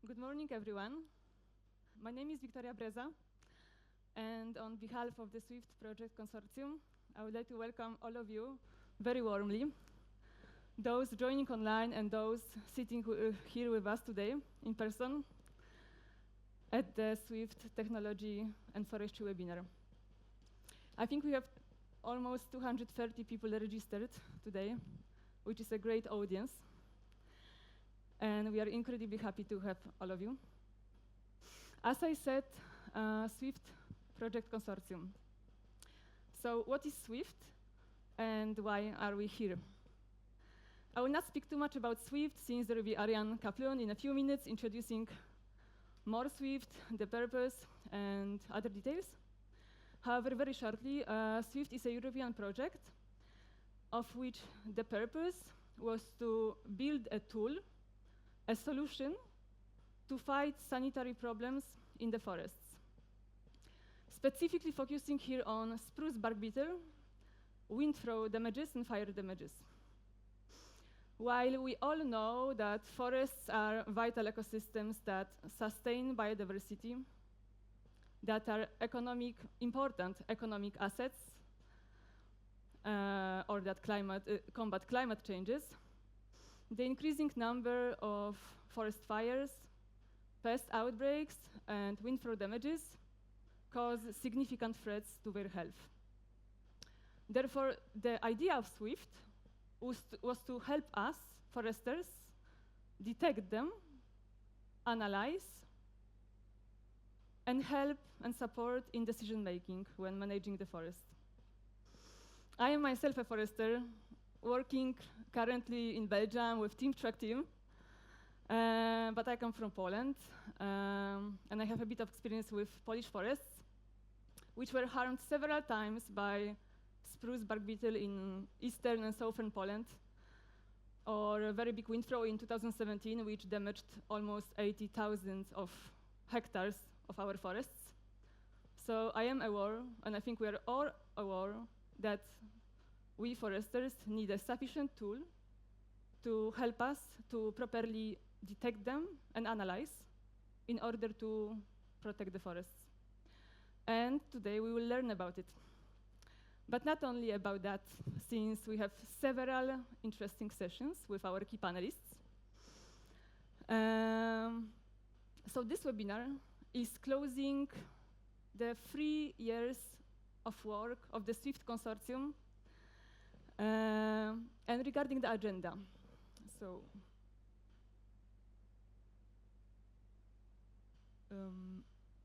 Good morning, everyone. My name is Victoria Breza, and on behalf of the SWIFTT project consortium, I would like to welcome all of you very warmly, those joining online and those sitting here with us today in person at the SWIFTT Technology and Forestry webinar. I think we have almost 230 people registered today, which is a great audience. And we are incredibly happy to have all of you. As I said, SWIFTT Project Consortium. So what is SWIFTT and why are we here? I will not speak too much about SWIFTT since there will be Ariane Kaplun in a few minutes introducing more SWIFTT, the purpose, and other details. However, very shortly, SWIFTT is a European project of which the purpose was to build a tool, a solution to fight sanitary problems in the forests. Specifically focusing here on spruce bark beetle, wind throw damages, and fire damages. While we all know that forests are vital ecosystems that sustain biodiversity, that are important economic assets, or that combat climate changes, the increasing number of forest fires, pest outbreaks, and wind throw damages cause significant threats to their health. Therefore, the idea of SWIFTT was to help us, foresters, detect them, analyze, and help and support in decision-making when managing the forest. I am myself a forester, working currently in Belgium with Team Track Team, but I come from Poland, and I have a bit of experience with Polish forests, which were harmed several times by spruce bark beetle in eastern and southern Poland, or a very big wind throw in 2017, which damaged almost 80,000 of hectares of our forests. So I am aware, and I think we are all aware, that we foresters need a sufficient tool to help us to properly detect them and analyze in order to protect the forests. And today we will learn about it. But not only about that, since we have several interesting sessions with our key panelists. So this webinar is closing the 3 years of work of the SWIFTT consortium. And regarding the agenda, so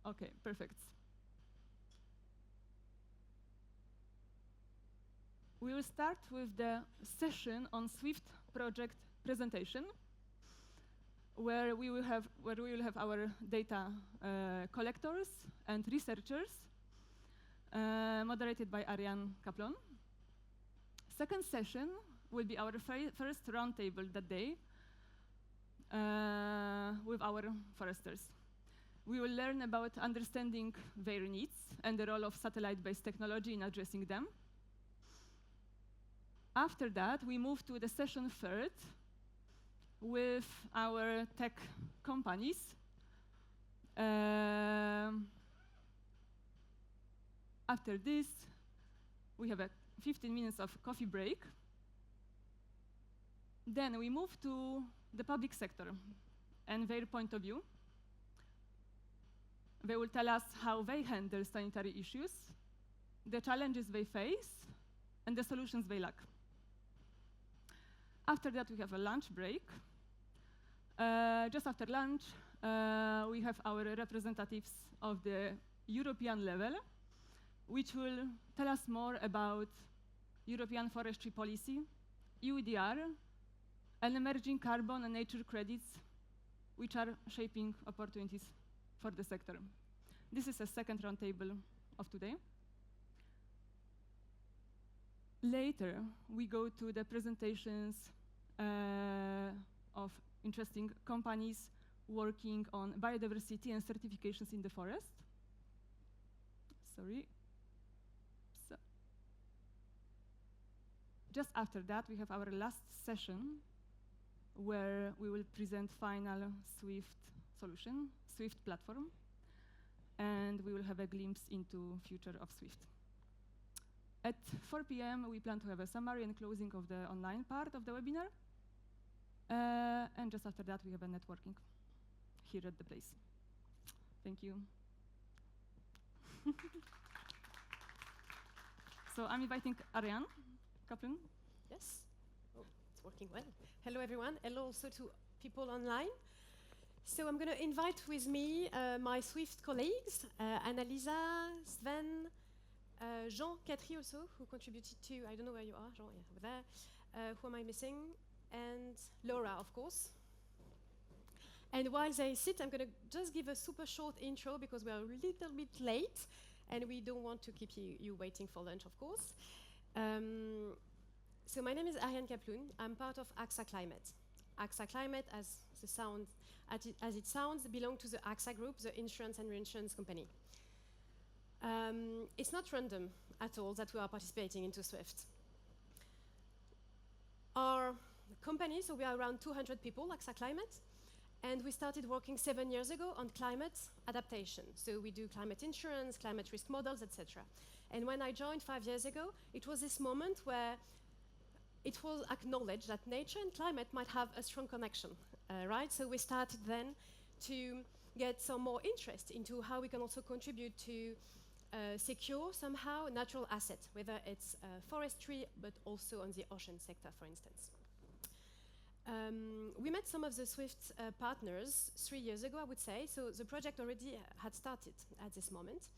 okay, perfect. We will start with the session on SWIFTT project presentation, where we will have our data collectors and researchers, moderated by Ariane Kaplun. Second session will be our first roundtable that day with our foresters. We will learn about understanding their needs and the role of satellite-based technology in addressing them. After that, we move to the session third with our tech companies. After this, we have a 15 minutes of coffee break. Then we move to the public sector and their point of view. They will tell us how they handle sanitary issues, the challenges they face, and the solutions they lack. After that, we have a lunch break. Just after lunch, we have our representatives of the European level, which will tell us more about European forestry policy, EUDR, and emerging carbon and nature credits, which are shaping opportunities for the sector. This is a second roundtable of today. Later, we go to the presentations of interesting companies working on biodiversity and certifications in the forest. Sorry. So, just after that, we have our last session, where we will present final SWIFTT solution, SWIFTT platform, and we will have a glimpse into future of SWIFTT. At 4 p.m., we plan to have a summary and closing of the online part of the webinar. And just after that, we have a networking here at the place. Thank you. So I'm inviting Ariane Kaplan. Yes. Oh, it's working well. Hello, everyone. Hello also to people online. So I'm going to invite with me my SWIFTT colleagues, Annalisa, Sven, Jean Catry also, who contributed to, I don't know where you are, Jean, yeah, over there. Who am I missing? And Laura, of course. And while they sit, I'm going to just give a super short intro because we are a little bit late and we don't want to keep you waiting for lunch, of course. So my name is Ariane Kaplan. I'm part of AXA Climate. AXA Climate, as it sounds, belong to the AXA Group, the insurance and reinsurance company. It's not random at all that we are participating into SWIFTT. Our company, so we are around 200 people, AXA Climate, and we started working 7 years ago on climate adaptation. So we do climate insurance, climate risk models, etc. And when I joined 5 years ago, it was this moment where it was acknowledged that nature and climate might have a strong connection, right? So we started then to get some more interest into how we can also contribute to secure somehow natural assets, whether it's forestry, but also on the ocean sector, for instance. We met some of the SWIFTT partners 3 years ago, I would say, so the project already had started at this moment.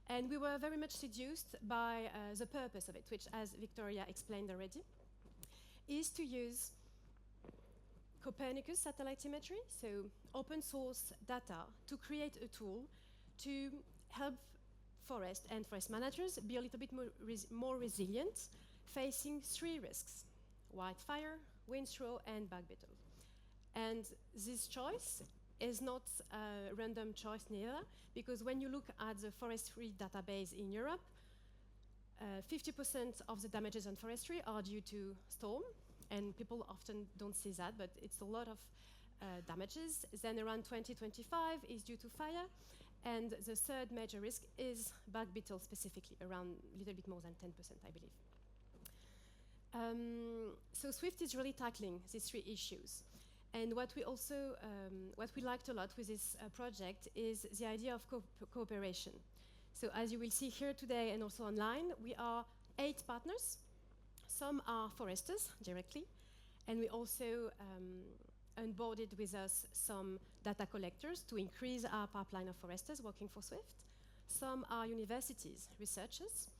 And we were very much seduced by the purpose of it, which, as Victoria explained already, is to use Copernicus satellite imagery, so open source data, to create a tool to help forest and forest managers be a little bit more resilient, facing 3 risks: wildfire, windthrow, and bug beetle. And this choice is not a random choice neither, because when you look at the forestry database in Europe, 50% of the damages on forestry are due to storm, and people often don't see that, but it's a lot of damages. Then around 2025 is due to fire, and the third major risk is bug beetle specifically, around a little bit more than 10%, I believe. So SWIFTT is really tackling these 3 issues. And what we also, what we liked a lot with this project is the idea of cooperation. So as you will see here today and also online, we are 8 partners. Some are foresters directly, and we also onboarded with us some data collectors to increase our pipeline of foresters working for SWIFTT. Some are universities, researchers,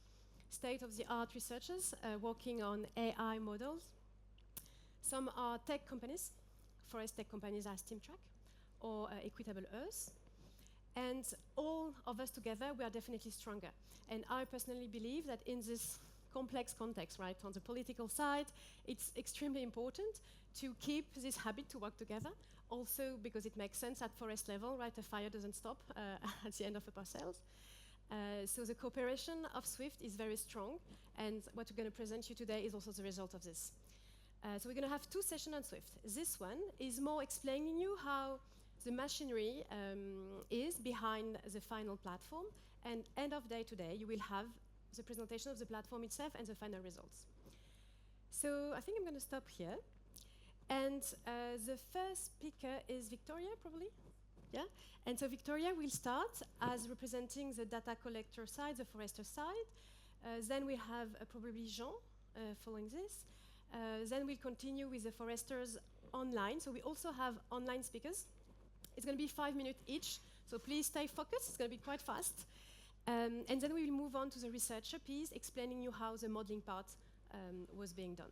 state-of-the-art researchers working on AI models. Some are tech companies, forest tech companies as TeamTrack or Equitable Earth. And all of us together, we are definitely stronger. And I personally believe that in this complex context, right, on the political side, it's extremely important to keep this habit to work together. Also because it makes sense at forest level, right, a fire doesn't stop at the end of a parcel. So the cooperation of SWIFTT is very strong, and what we're going to present you today is also the result of this. So we're going to have 2 sessions on SWIFTT. This one is more explaining you how the machinery is behind the final platform, and end of day today you will have the presentation of the platform itself and the final results. So I think I'm going to stop here. And the first speaker is Victoria, probably? Yeah? And so Victoria will start as representing the data collector side, the forester side. Then we have probably Jean following this. Then we'll continue with the foresters online. So we also have online speakers. It's going to be 5 minutes each, so please stay focused. It's going to be quite fast. And then we will move on to the researcher piece, explaining you how the modeling part was being done.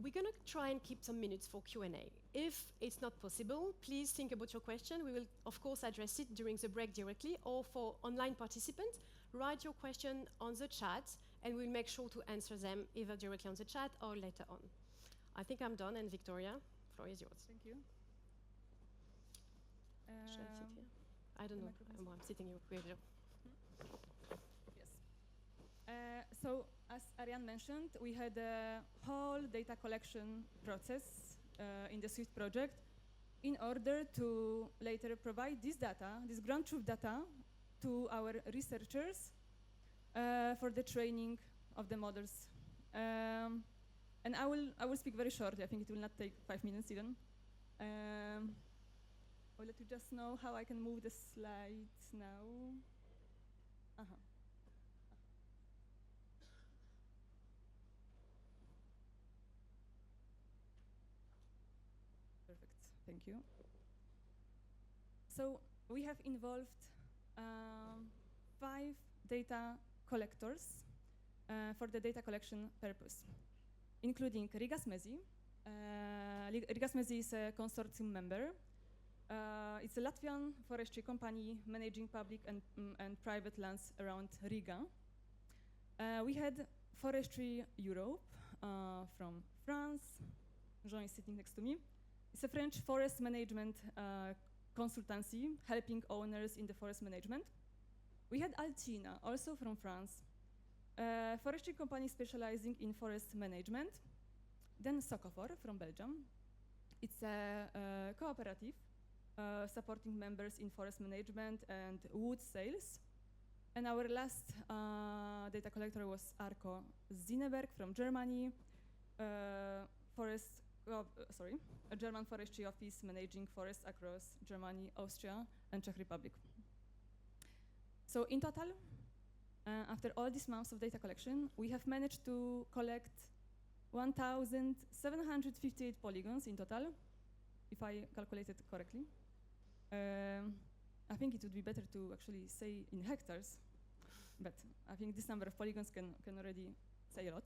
We're going to try and keep some minutes for Q&A. If it's not possible, please think about your question. We will, of course, address it during the break directly, or for online participants, write your question on the chat, and we'll make sure to answer them either directly on the chat or later on. I think I'm done, and Victoria, the floor is yours. Thank you. Should I sit here? I don't know. I'm sitting here with you. Yes. So, as Ariane mentioned, we had a whole data collection process in the SWIFTT project. in order to later provide this data, this ground truth data, to our researchers for the training of the models. And I will speak very shortly. I think it will not take 5 minutes even. I'll let you just know how I can move the slides now. Perfect, thank you. So we have involved 5 data collectors for the data collection purpose, including Rigas Mezi. Rigas Mezi is a consortium member. It's a Latvian forestry company managing public and private lands around Riga. We had Forestry Europe from France. Jean is sitting next to me. It's a French forest management consultancy helping owners in the forest management. We had Altina, also from France, a forestry company specializing in forest management. Then Socofor from Belgium. It's a cooperative supporting members in forest management and wood sales. And our last data collector was Arco Zineberg from Germany, a German forestry office managing forests across Germany, Austria, and Czech Republic. So in total, after all these months of data collection, we have managed to collect 1,758 polygons in total, if I calculated correctly. I think it would be better to actually say in hectares, but I think this number of polygons can already say a lot.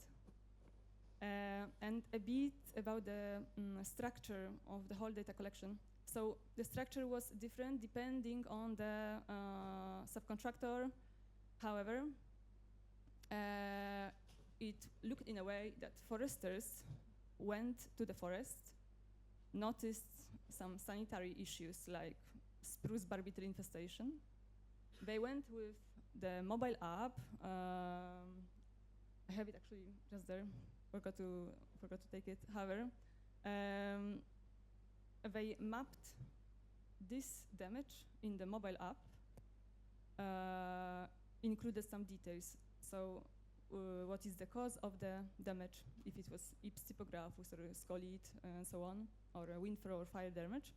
And a bit about the structure of the whole data collection. So the structure was different depending on the subcontractor. However, it looked in a way that foresters went to the forest, noticed some sanitary issues like spruce bark-beetle infestation. They went with the mobile app. I have it actually just there. Forgot to take it. However, they mapped this damage in the mobile app, included some details. So what is the cause of the damage, if it was Ips typographus or scolit and so on, or a wind throw or fire damage.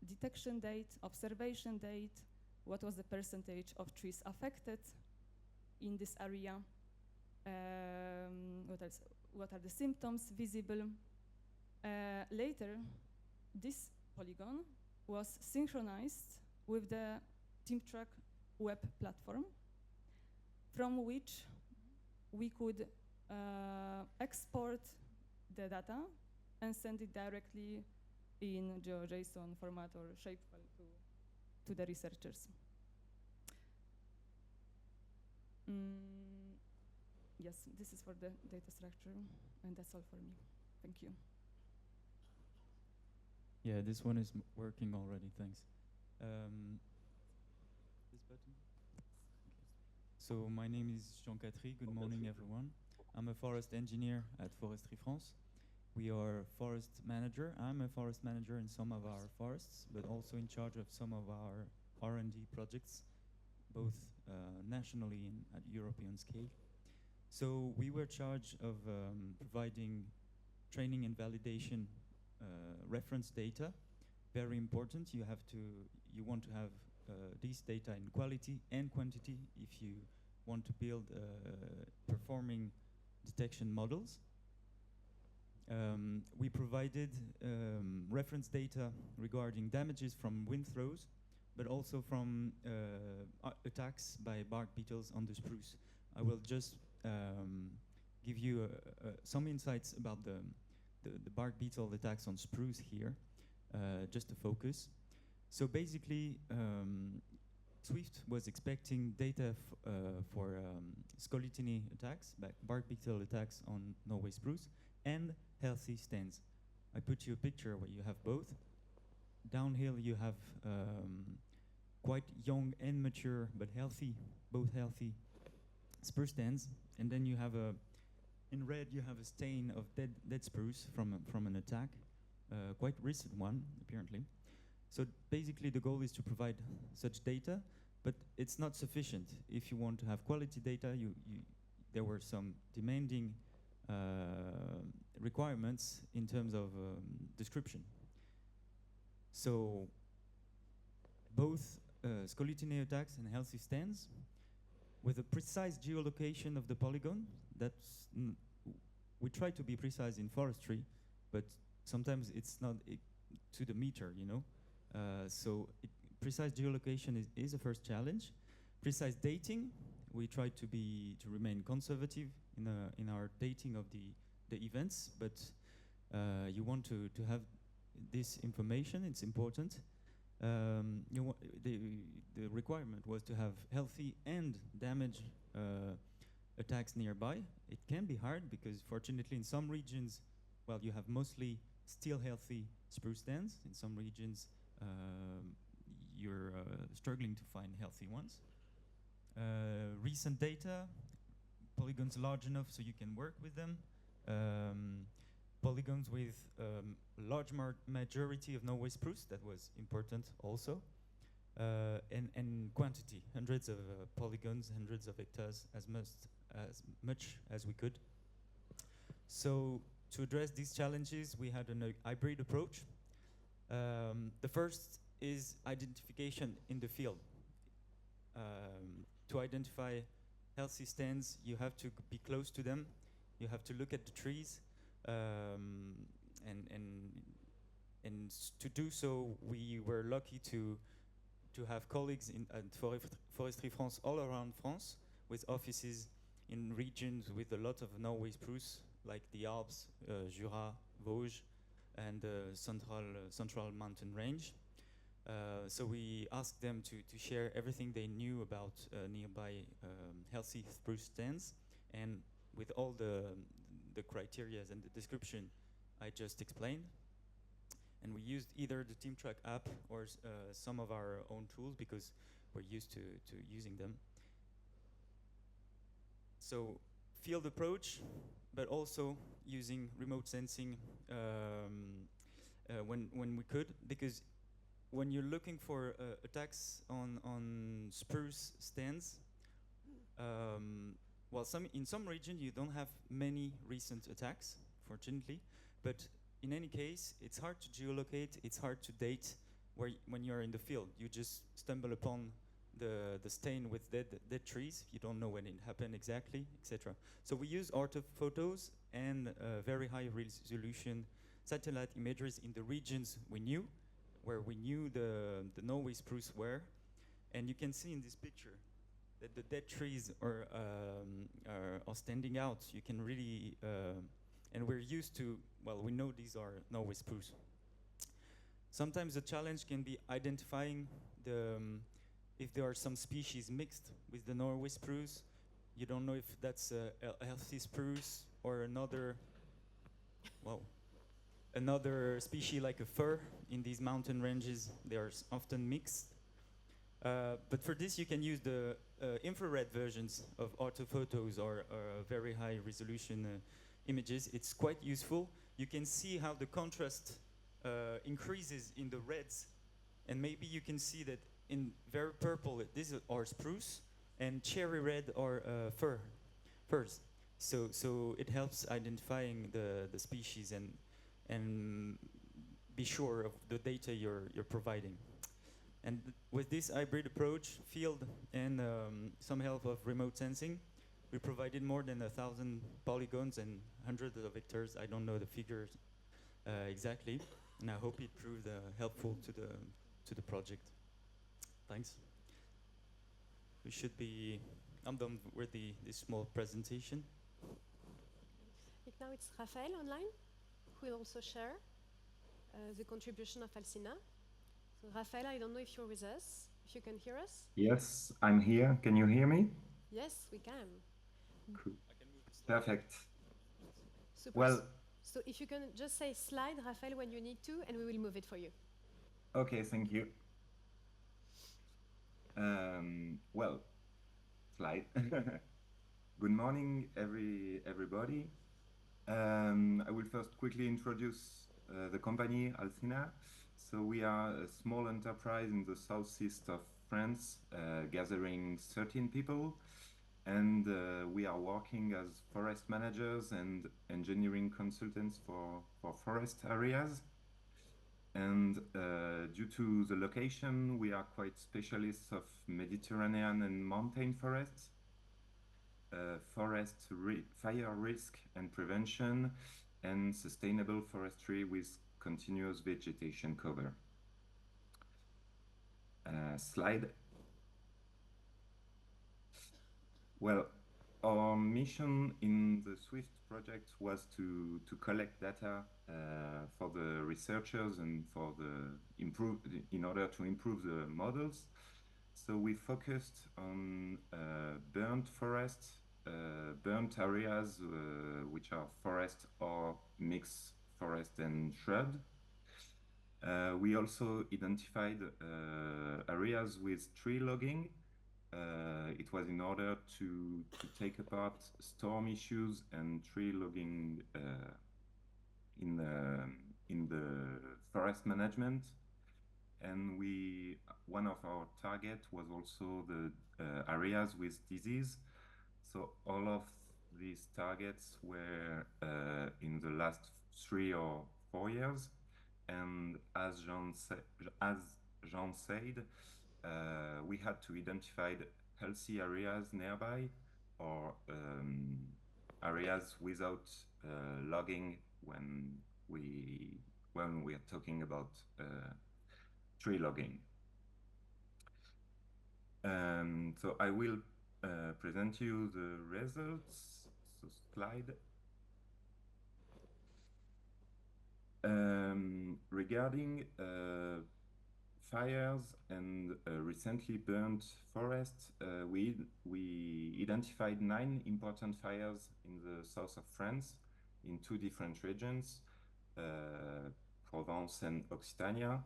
Detection date, observation date, what was the percentage of trees affected in this area, what else? What are the symptoms visible? Later, this polygon was synchronized with the TeamTrack web platform, from which we could export the data and send it directly in GeoJSON format or shapefile to the researchers. Yes, this is for the data structure, and that's all for me. Thank you. Yeah, this one is working already, thanks. This button? So my name is Jean Catry. Good morning, everyone. I'm a forest engineer at Forestry France. We are forest manager. I'm a forest manager in some of our forests, but also in charge of some of our R&D projects, both nationally and at European scale. So we were charged of providing training and validation reference data. Very important. You want to have these data in quality and quantity if you want to build performing detection models. We provided reference data regarding damages from wind throws, but also from attacks by bark beetles on the spruce. I will just give you some insights about the bark beetle attacks on spruce here, just to focus. So basically, SWIFTT was expecting data for scolytiny attacks, bark beetle attacks on Norway spruce, and healthy stands. I put you a picture where you have both. Downhill you have quite young and mature, but healthy, both healthy spruce stands, and then you have in red you have a stain of dead spruce from an attack. quite recent one, apparently. So basically the goal is to provide such data, but it's not sufficient. If you want to have quality data, there were some demanding requirements in terms of description. So both Scolytine attacks and healthy stands with a precise geolocation of the polygon. That's we try to be precise in forestry, but sometimes it's not to the meter, you know. So precise geolocation is a first challenge. Precise dating, we try to remain conservative in our dating of the events, but you want to have this information. It's important. The requirement was to have healthy and damaged attacks nearby. It can be hard because fortunately in some regions, well, you have mostly still healthy spruce stands. In some regions, you're struggling to find healthy ones. Recent data, polygons large enough so you can work with them. Polygons with large majority of Norway spruce, that was important also. And quantity, hundreds of polygons, hundreds of hectares, as much as we could. So to address these challenges, we had a hybrid approach. The first is identification in the field. To identify healthy stands, you have to be close to them. You have to look at the trees. And to do so, we were lucky to have colleagues at Forestry France all around France, with offices in regions with a lot of Norway spruce, like the Alps, Jura, Vosges, and Central Mountain Range. So we asked them to share everything they knew about nearby healthy spruce stands, and with all the criteria and the description I just explained. And we used either the TeamTrack app or some of our own tools because we're used to using them. So field approach, but also using remote sensing when we could, because when you're looking for attacks on spruce stands, well, in some region you don't have many recent attacks, fortunately, but in any case, it's hard to geolocate, it's hard to date when you're in the field. You just stumble upon the stain with dead trees. You don't know when it happened exactly, etc. So we use orthophotos and very high resolution satellite imageries in the regions we knew, where we knew the Norway spruce were. And you can see in this picture that the dead trees are standing out. You can really, and we're used to, well, we know these are Norway spruce. Sometimes the challenge can be identifying if there are some species mixed with the Norway spruce. You don't know if that's a healthy spruce or another, well, another species like a fir. In these mountain ranges, they are often mixed. But for this, you can use the infrared versions of orthophotos or very high resolution images. It's quite useful. You can see how the contrast increases in the reds, and maybe you can see that in very purple, these are spruce, and cherry red are firs. So it helps identifying the species and be sure of the data you're providing. And with this hybrid approach, field and some help of remote sensing, we provided more than 1,000 polygons and hundreds of hectares. I don't know the figures exactly, and I hope it proved helpful to the project. Thanks. We should be. I'm done with this small presentation. Now it's Raphael online, who will also share the contribution of Alcina. So Raphael, I don't know if you're with us, if you can hear us. Yes, I'm here. Can you hear me? Yes, we can. Cool. Perfect. Super. Well, so if you can just say slide, Raphael, when you need to, and we will move it for you. okay, thank you. Well, slide. Good morning, everybody. I will first quickly introduce the company Alcina. So we are a small enterprise in the southeast of France, gathering 13 people. And we are working as forest managers and engineering consultants for forest areas. And due to the location, we are quite specialists of Mediterranean and mountain forests, fire risk and prevention, and sustainable forestry with continuous vegetation cover. Slide. Well, our mission in the SWIFTT project was to collect data for the researchers and for in order to improve the models. So we focused on burnt forests, burnt areas which are forest or mixed forest and shrub. We also identified areas with tree logging. It was in order to take apart storm issues and tree logging in the forest management. And one of our target was also the areas with disease. So all of these targets were in the last 3 or 4 years. And as Jean said, we had to identify healthy areas nearby or areas without logging when we are talking about tree logging. So I will present you the results. So slide. Regarding fires and recently burnt forests, we identified 9 important fires in the south of France in 2 different regions, Provence and Occitania.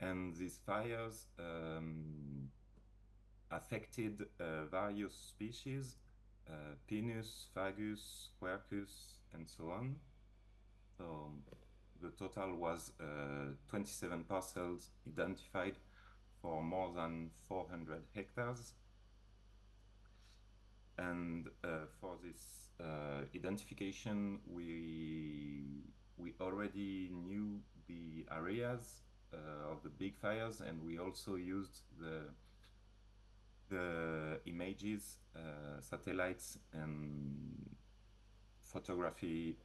And these fires affected various species, Pinus, Fagus, Quercus, and so on. So the total was 27 parcels identified for more than 400 hectares. And for this identification, we already knew the areas of the big fires, and we also used the images, satellites, and photography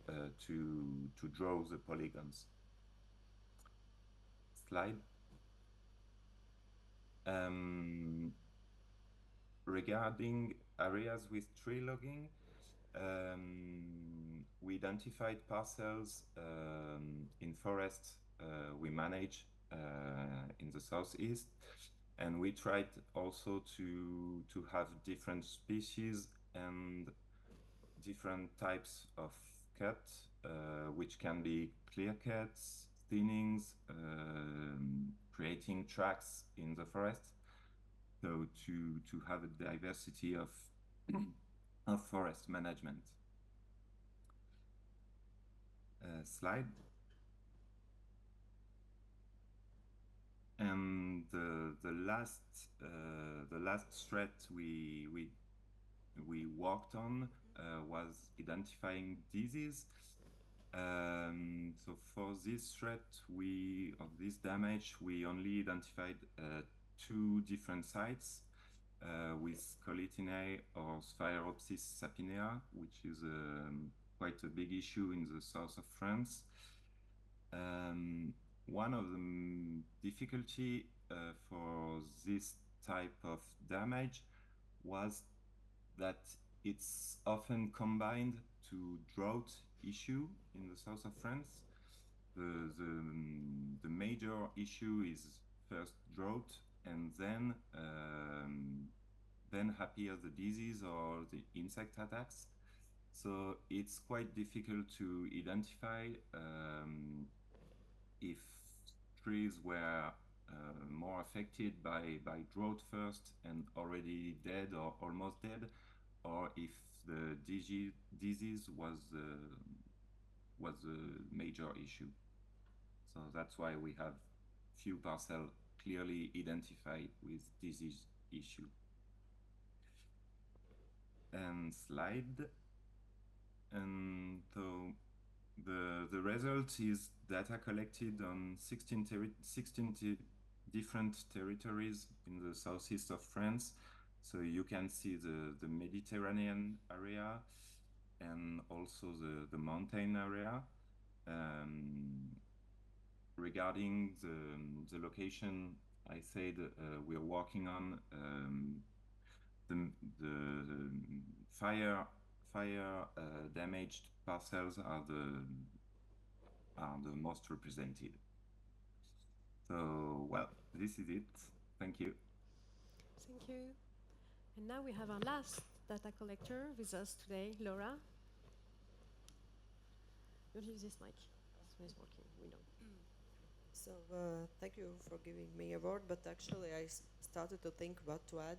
to draw the polygons. Slide. Regarding areas with tree logging, we identified parcels in forests we manage in the southeast, and we tried also to have different species and different types of cut, which can be clear cuts, thinnings, creating tracks in the forest. So to have a diversity of forest management. Slide. And the last threat we worked on was identifying disease. So for this threat of this damage, we only identified 2 different sites with Colitinae or Sphaeropsis sapinea, which is quite a big issue in the south of France. One of the difficulty for this type of damage was that it's often combined to drought issue in the south of France. The major issue is first drought, and then appears the disease or the insect attacks. So it's quite difficult to identify if trees were more affected by drought first and already dead or almost dead, or if the disease was the major issue. So that's why we have few parcels clearly identified with this issue. And slide. And so the result is data collected on 16 different territories in the southeast of France. So you can see the Mediterranean area and also the mountain area. Regarding the location, I said we're working on the fire damaged parcels are the most represented. So, well, this is it. Thank you. Thank you. And now we have our last data collector with us today, Laura. You'll use this mic. This one is working. We know. So thank you for giving me a word, but actually I started to think what to add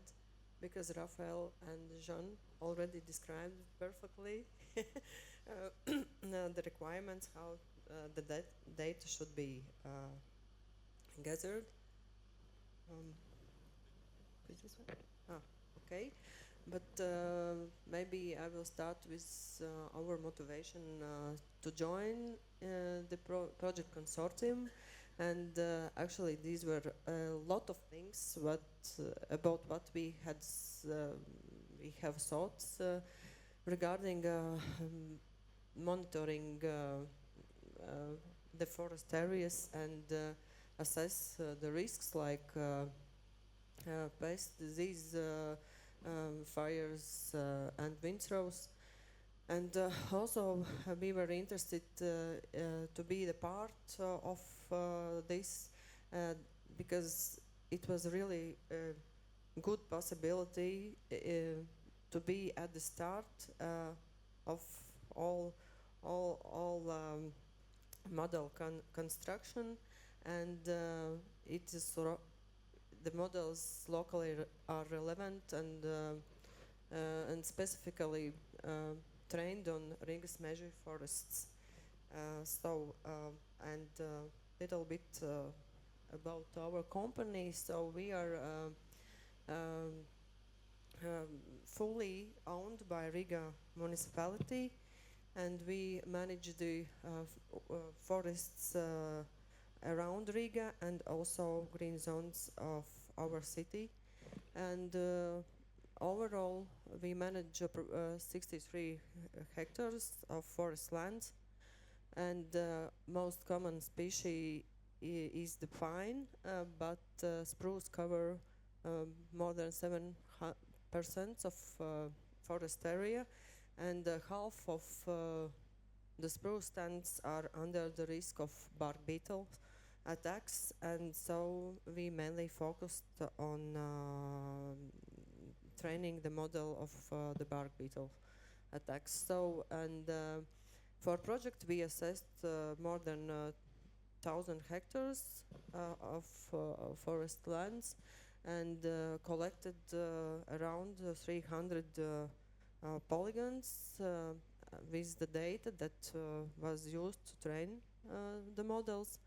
because Raphael and Jean already described perfectly the requirements, how the data should be gathered. Is this one? Ah, okay. But maybe I will start with our motivation to join the project consortium. And actually, these were a lot of things about what we have thought regarding monitoring the forest areas and assess the risks like pest disease, fires, and wind throws. And also, we were interested to be the part of this because it was really a good possibility to be at the start of all model construction, and it is the models locally are relevant and specifically trained on Riga's major forests. And little bit about our company. So we are fully owned by Riga municipality, and we manage the forests around Riga and also green zones of our city. And overall, we manage 63 hectares of forest land, and most common species is the pine, but spruce cover more than 7% of forest area, and half of the spruce stands are under the risk of bark beetle attacks, and so we mainly focused on training the model of the bark beetle attacks. So, and for project we assessed more than 1,000 hectares of forest lands and collected around 300 polygons with the data that was used to train the models.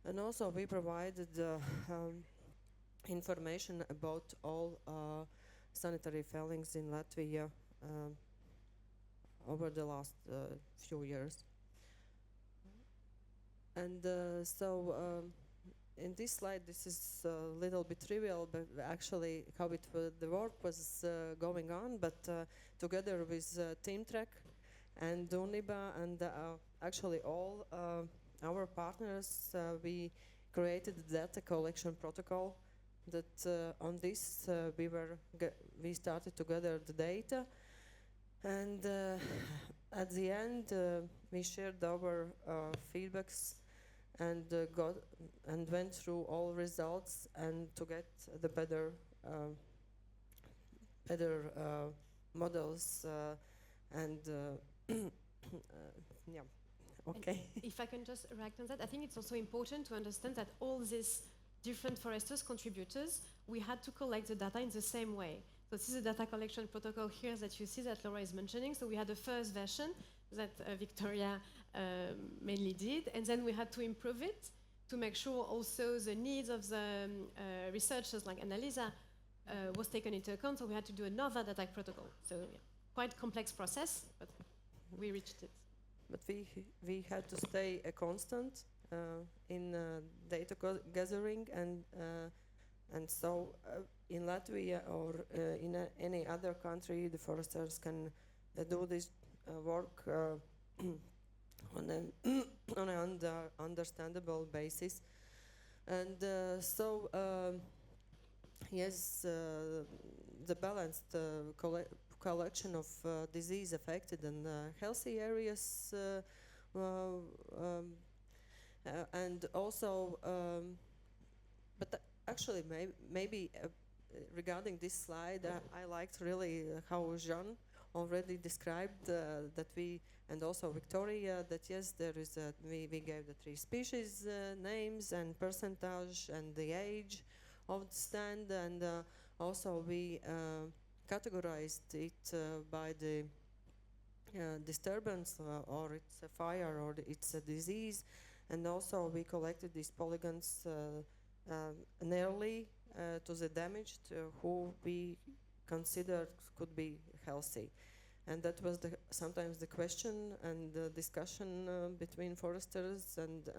And also we provided information about all sanitary failings in Latvia over the last few years. And in this slide, this is a little bit trivial, but actually how the work was going on. But together with Team Track and Uniba and actually all our partners, we created the data collection protocol. That on this we started to gather the data, and at the end we shared our feedbacks and went through all results and to get the better models and yeah. Okay. And if I can just react on that, I think it's also important to understand that all these different foresters contributors, we had to collect the data in the same way. So this is a data collection protocol here that you see that Laura is mentioning. So we had the first version that Victoria mainly did, and then we had to improve it to make sure also the needs of the researchers like Annalisa was taken into account, so we had to do another data protocol. So yeah, quite complex process, but we reached it. But we had to stay a constant in data gathering, and so in Latvia or in any other country, the foresters can do this work on an on an understandable basis, and so yes, the balanced collection of disease affected and healthy areas, and also, but actually maybe regarding this slide, I liked really how Jean already described that we, and also Victoria, that yes, there is we gave the 3 species names and percentage and the age of the stand, and also we categorized it by the disturbance, or it's a fire, or it's a disease, and also we collected these polygons nearly to the damaged who we considered could be healthy. And that was sometimes the question and the discussion between foresters and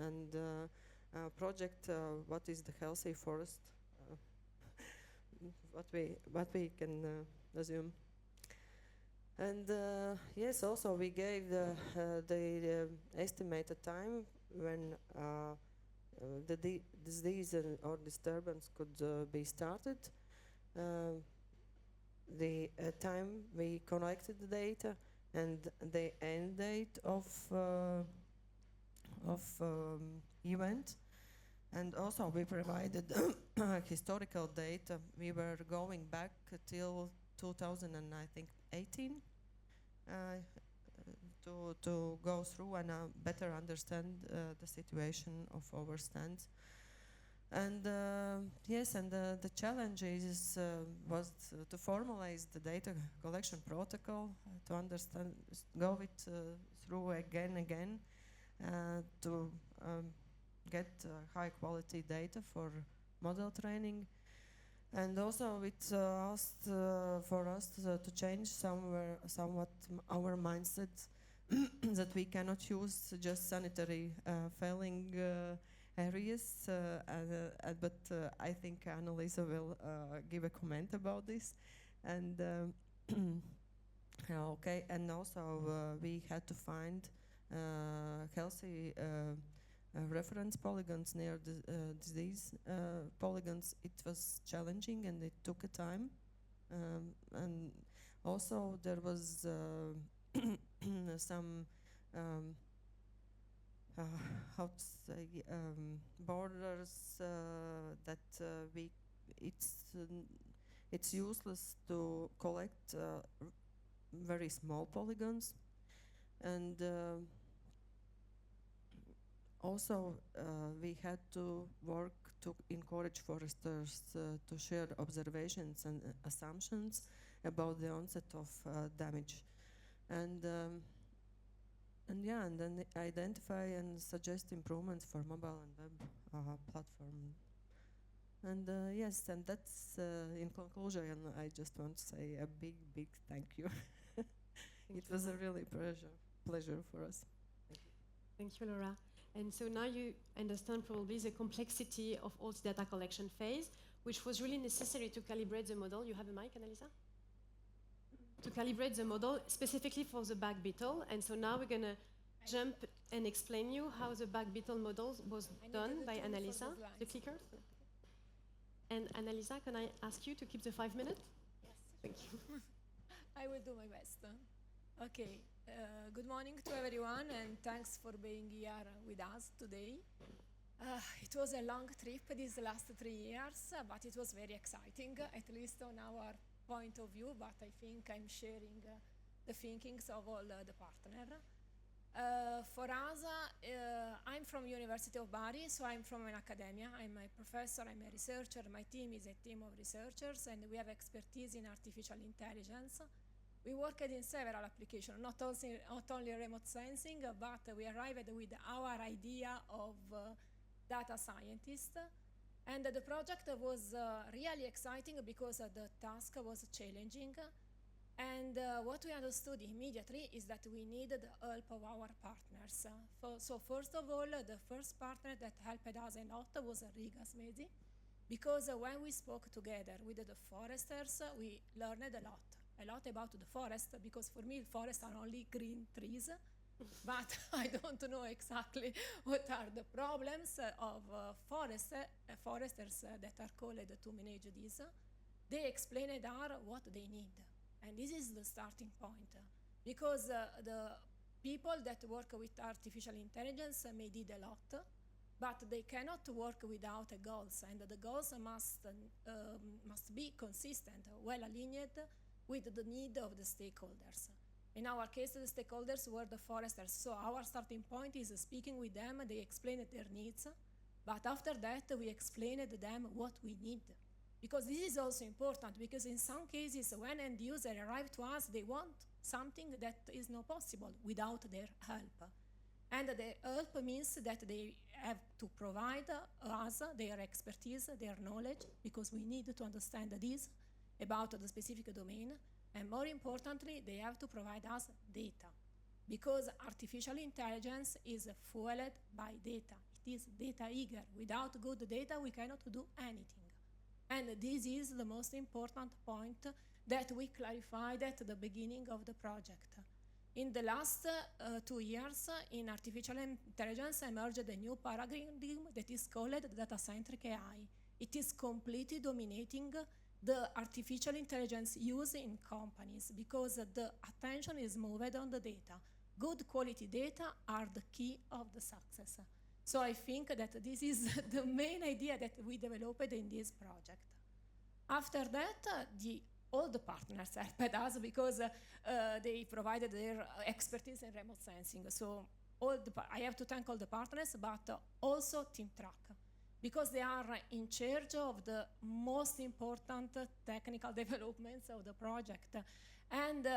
project, what is the healthy forest, what we can assume. And yes, also we gave the estimated time when the disease or disturbance could be started, the time we collected the data, and the end date of event. And also we provided historical data. We were going back till 2018 to go through and better understand the situation of our stands. And yes, and the challenge was to formalize the data collection protocol, to understand, go it through again, to get high quality data for model training. And also it asked for us to change somewhat our mindset that we cannot use just sanitary failing areas, but I think Annalisa will give a comment about this. And okay, and also we had to find healthy reference polygons near the disease polygons. It was challenging and it took a time, and also there was some how to say, borders that it's useless to collect very small polygons, and also we had to work to encourage foresters to share observations and assumptions about the onset of damage, and yeah, and then identify and suggest improvements for mobile and web platform. And yes, and that's in conclusion, I just want to say a big thank you. It was a really pleasure for us. Thank you, Laura. And so now you understand probably the complexity of all the data collection phase, which was really necessary to calibrate the model. You have a mic, Annalisa? To calibrate the model specifically for the bag beetle. And so now we're going to jump and explain you how the bag beetle model was done by Annalisa. The clicker. And Annalisa, can I ask you to keep the 5 minutes? Yes. Thank you. I will do my best. Okay. Good morning to everyone, and thanks for being here with us today. It was a long trip these last 3 years, but it was very exciting, at least on our point of view, but I think I'm sharing the thinkings of all the partners. For us, I'm from University of Bari, so I'm from an academia. I'm a professor, I'm a researcher. My team is a team of researchers, and we have expertise in artificial intelligence. We worked in several applications, not only remote sensing, but we arrived with our idea of data scientist. And the project was really exciting because the task was challenging. And what we understood immediately is that we needed the help of our partners. So first of all, the first partner that helped us a lot was Riga Smedzi, because when we spoke together with the foresters, we learned a lot about the forest, because for me, forests are only green trees, but I don't know exactly what are the problems of foresters that are called to manage this. They explained what they need. And this is the starting point, because the people that work with artificial intelligence may did a lot, but they cannot work without goals, and the goals must be consistent, well aligned with the need of the stakeholders. In our case, the stakeholders were the foresters, so our starting point is speaking with them. They explained their needs, but after that we explained to them what we need. Because this is also important, because in some cases, when end user arrive to us, they want something that is not possible without their help. And the help means that they have to provide us their expertise, their knowledge, because we need to understand this about the specific domain. And more importantly, they have to provide us data, because artificial intelligence is fueled by data. It is data eager. Without good data, we cannot do anything. And this is the most important point that we clarified at the beginning of the project. In the last 2 years, in artificial intelligence emerged a new paradigm that is called data-centric AI. It is completely dominating the artificial intelligence use in companies, because the attention is moved on the data. Good quality data are the key of the success. So I think that this is the main idea that we developed in this project. After that, all the partners helped us, because they provided their expertise in remote sensing. So I have to thank all the partners, but also TeamTrack, because they are in charge of the most important technical developments of the project. And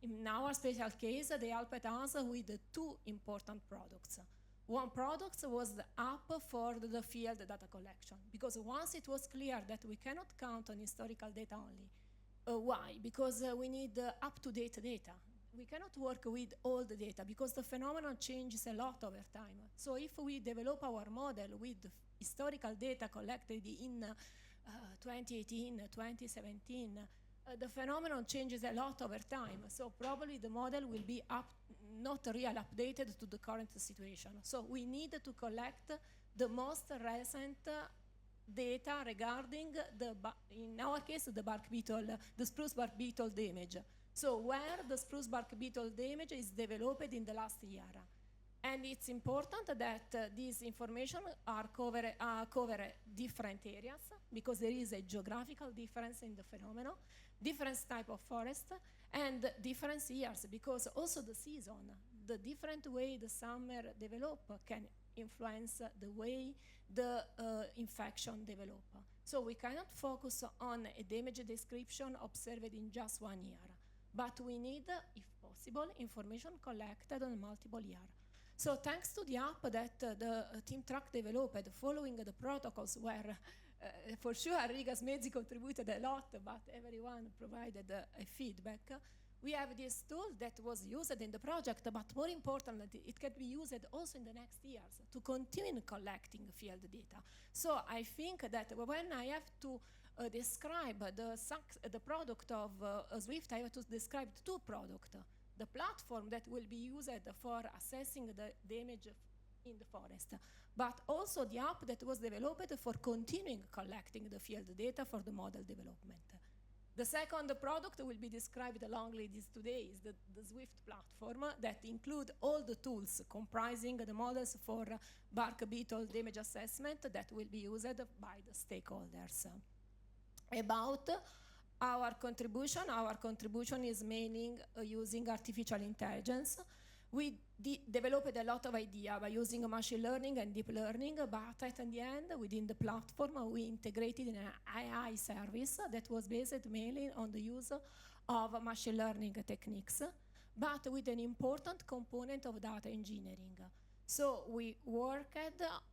in our special case, they helped us with 2 important products. One product was the app for the field data collection, because once it was clear that we cannot count on historical data only. Why? Because we need up-to-date data. We cannot work with old data, because the phenomenon changes a lot over time. So if we develop our model with historical data collected in 2018, 2017, the phenomenon changes a lot over time. So probably the model will be not real updated to the current situation. So we need to collect the most recent data regarding in our case, the spruce bark beetle damage. So where the spruce bark beetle damage is developed in the last year. And it's important that this information cover different areas, because there is a geographical difference in the phenomenon, different type of forest, and different years, because also the season, the different way the summer develop can influence the way the infection develop. So we cannot focus on a damage description observed in just 1 year, but we need, if possible, information collected on multiple years. So thanks to the app that the TeamTrack developed, following the protocols where for sure Riga Smedzi contributed a lot, but everyone provided a feedback, we have this tool that was used in the project, but more importantly, it can be used also in the next years to continue collecting field data. So I think that when I have to describe the product of SWIFTT, I have to describe 2 products. The platform that will be used for assessing the damage in the forest, but also the app that was developed for continuing collecting the field data for the model development. The second product will be described alongly today is the SWIFTT platform that include all the tools comprising the models for bark beetle damage assessment that will be used by the stakeholders. About our contribution is mainly using artificial intelligence. We developed a lot of ideas by using machine learning and deep learning, but at the end, within the platform, we integrated an AI service that was based mainly on the use of machine learning techniques, but with an important component of data engineering. So we worked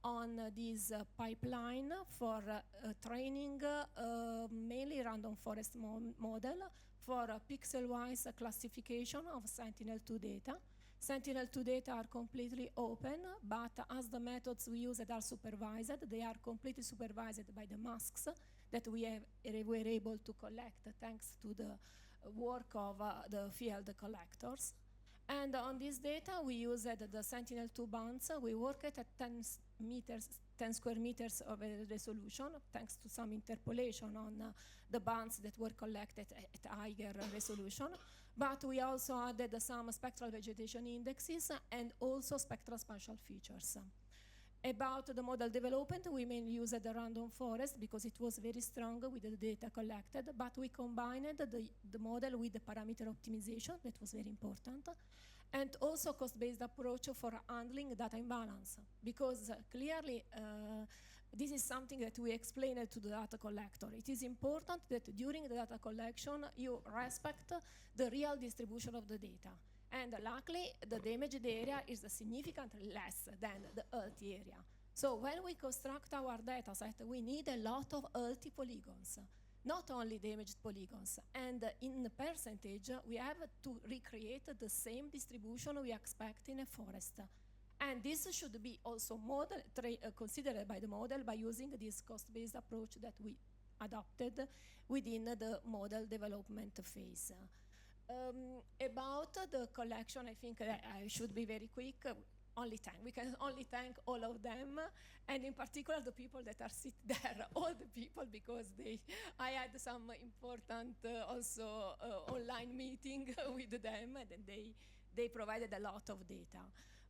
on this pipeline for training mainly random forest model for pixel-wise classification of Sentinel-2 data. Sentinel-2 data are completely open, but as the methods we used are supervised, they are completely supervised by the masks that we were able to collect thanks to the work of the field collectors. And on this data, we used the Sentinel-2 bands. We worked at 10 square meters of resolution, thanks to some interpolation on the bands that were collected at higher resolution. But we also added some spectral vegetation indexes and also spectral spatial features. About the model development, we mainly used the random forest because it was very strong with the data collected, but we combined the model with the parameter optimization, that was very important, and also cost-based approach for handling data imbalance, because clearly this is something that we explained to the data collector. It is important that during the data collection, you respect the real distribution of the data. And luckily, the damaged area is significantly less than the healthy area. So when we construct our data set, we need a lot of healthy polygons, not only damaged polygons. And in percentage, we have to recreate the same distribution we expect in a forest. And this should be also considered by the model by using this cost-based approach that we adopted within the model development phase. About the collection, I think I should be very quick. We can only thank all of them, and in particular the people that are sitting there, all the people, because I had some important also online meeting with them, and they provided a lot of data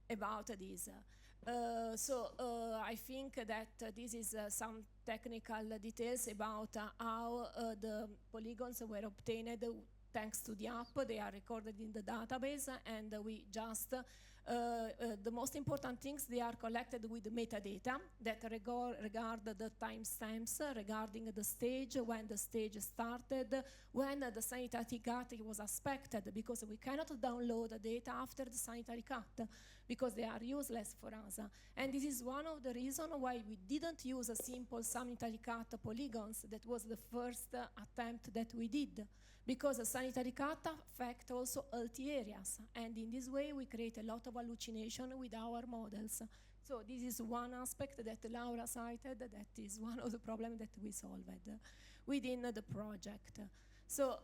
about this. I think that this is some technical details about how the polygons were obtained thanks to the app. They are recorded in the database, and we just, the most important things, they are collected with metadata that regard the timestamps regarding the stage, when the stage started, when the sanitary cut was expected, because we cannot download the data after the sanitary cut, because they are useless for us. And this is one of the reasons why we didn't use a simple sanitary cut polygons. That was the first attempt that we did, because a sanitary cut affects also healthy areas, and in this way we create a lot of hallucination with our models. So this is one aspect that Laura cited, that is one of the problems that we solved within the project. So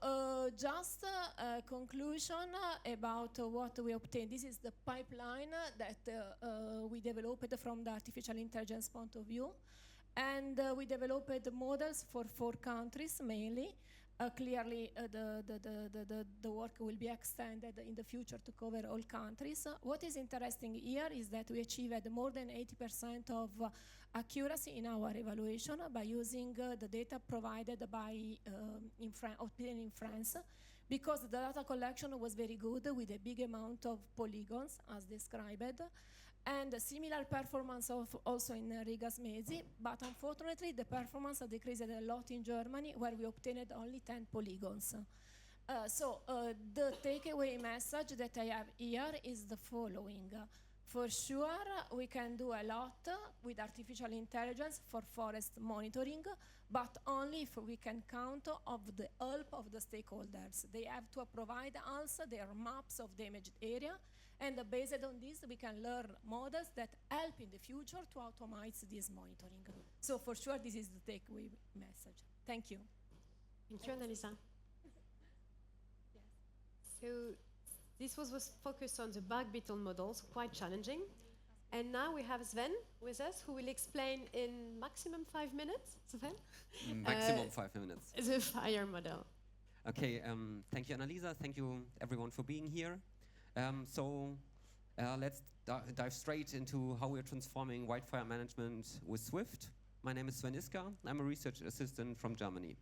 just a conclusion about what we obtained. This is the pipeline that we developed from the artificial intelligence point of view, and we developed models for 4 countries mainly. Clearly, the work will be extended in the future to cover all countries. What is interesting here is that we achieved more than 80% of accuracy in our evaluation by using the data provided by obtained in France, because the data collection was very good with a big amount of polygons, as described. And a similar performance also in Rigas Mezi, but unfortunately the performance decreased a lot in Germany, where we obtained only 10 polygons. The takeaway message that I have here is the following. For sure, we can do a lot with artificial intelligence for forest monitoring, but only if we can count on the help of the stakeholders. They have to provide us their maps of damaged area, and based on this, we can learn models that help in the future to automate this monitoring. So for sure, this is the takeaway message. Thank you. Thank you, Annalisa. So this was focused on the bark beetle models, quite challenging. And now we have Sven with us, who will explain in maximum 5 minutes. Sven? Maximum 5 minutes. The fire model. Okay, thank you, Annalisa. Thank you, everyone, for being here. Let's dive straight into how we're transforming wildfire management with SWIFTT. My name is Sven Iska. I'm a research assistant from Germany.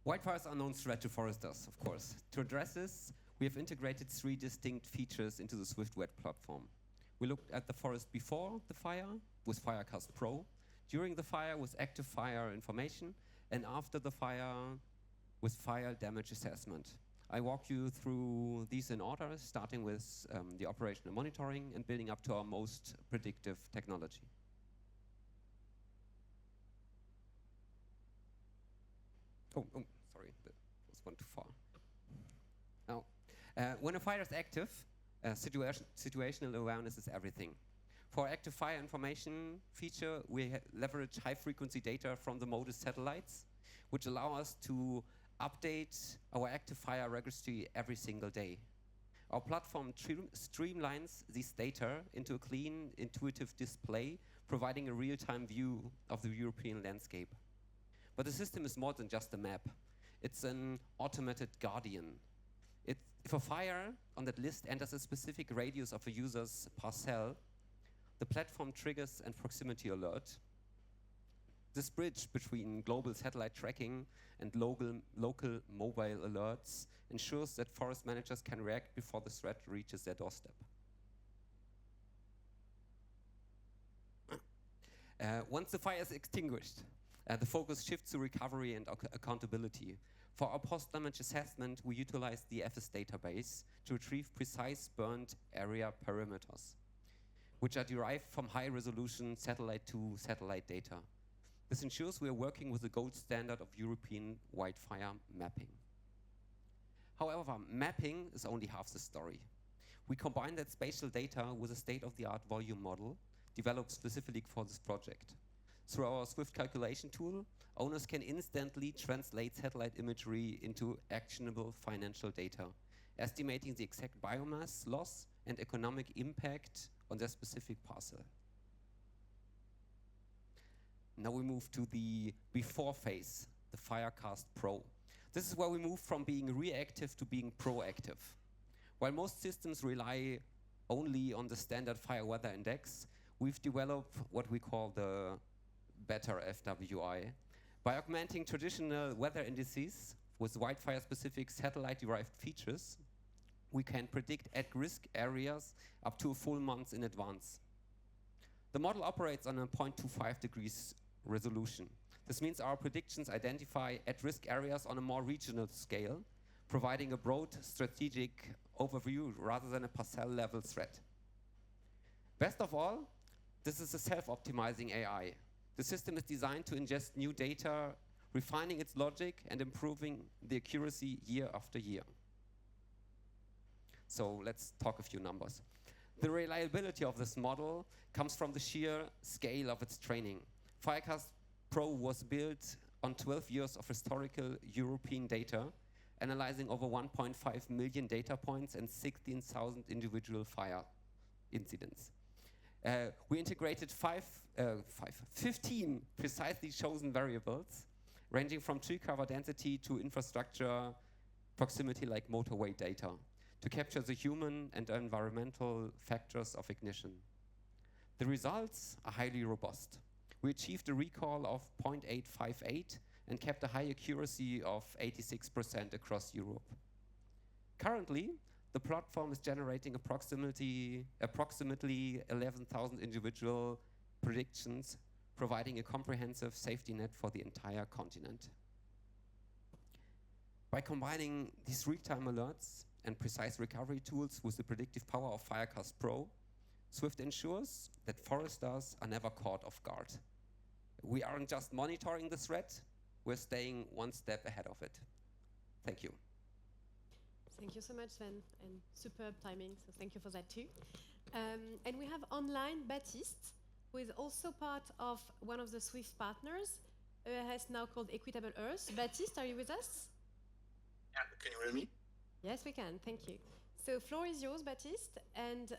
Wildfires are a known threat to foresters, of course. To address this, we have integrated 3 distinct features into the SWIFTT web platform. We looked at the forest before the fire with Firecast Pro, during the fire with active fire information, and after the fire with fire damage assessment. I walk you through these in order, starting with the operational monitoring and building up to our most predictive technology. Oh, sorry, that was one too far. Now, when a fire is active, situational awareness is everything. For our active fire information feature, we leverage high-frequency data from the MODIS satellites, which allow us to update our active fire registry every single day. Our platform streamlines this data into a clean, intuitive display, providing a real-time view of the European landscape. But the system is more than just a map. It's an automated guardian. If a fire on that list enters a specific radius of a user's parcel, the platform triggers a proximity alert. This bridge between global satellite tracking and local mobile alerts ensures that forest managers can react before the threat reaches their doorstep. Once the fire is extinguished, the focus shifts to recovery and accountability. For our post-damage assessment, we utilize the FS database to retrieve precise burned area perimeters, which are derived from high-resolution satellite-to-satellite data. This ensures we are working with the gold standard of European wildfire mapping. However, mapping is only half the story. We combine that spatial data with a state-of-the-art volume model developed specifically for this project. Through our SWIFTT calculation tool, owners can instantly translate satellite imagery into actionable financial data, estimating the exact biomass loss and economic impact on their specific parcel. Now we move to the before phase, the Firecast Pro. This is where we move from being reactive to being proactive. While most systems rely only on the standard fire weather index, we've developed what we call the better FWI. By augmenting traditional weather indices with wildfire-specific satellite-derived features, we can predict at-risk areas up to a full month in advance. The model operates on a 0.25 degrees resolution. This means our predictions identify at-risk areas on a more regional scale, providing a broad strategic overview rather than a parcel-level threat. Best of all, this is a self-optimizing AI. The system is designed to ingest new data, refining its logic and improving the accuracy year after year. So let's talk a few numbers. The reliability of this model comes from the sheer scale of its training. Firecast Pro was built on 12 years of historical European data, analyzing over 1.5 million data points and 16,000 individual fire incidents. We integrated 15 precisely chosen variables, ranging from tree cover density to infrastructure proximity like motorway data, to capture the human and environmental factors of ignition. The results are highly robust. We achieved a recall of 0.858 and kept a high accuracy of 86% across Europe. Currently, the platform is generating approximately 11,000 individual predictions, providing a comprehensive safety net for the entire continent. By combining these real-time alerts and precise recovery tools with the predictive power of Firecast Pro, SWIFTT ensures that foresters are never caught off guard. We aren't just monitoring the threat, we're staying one step ahead of it. Thank you. Thank you so much, Sven, and superb timing, so thank you for that too. And we have online Baptiste, who is also part of one of the SWIFTT partners, has now called Equitable Earth. Baptiste, are you with us? Yeah, can you hear me? Yes, we can, thank you. So floor is yours, Baptiste, and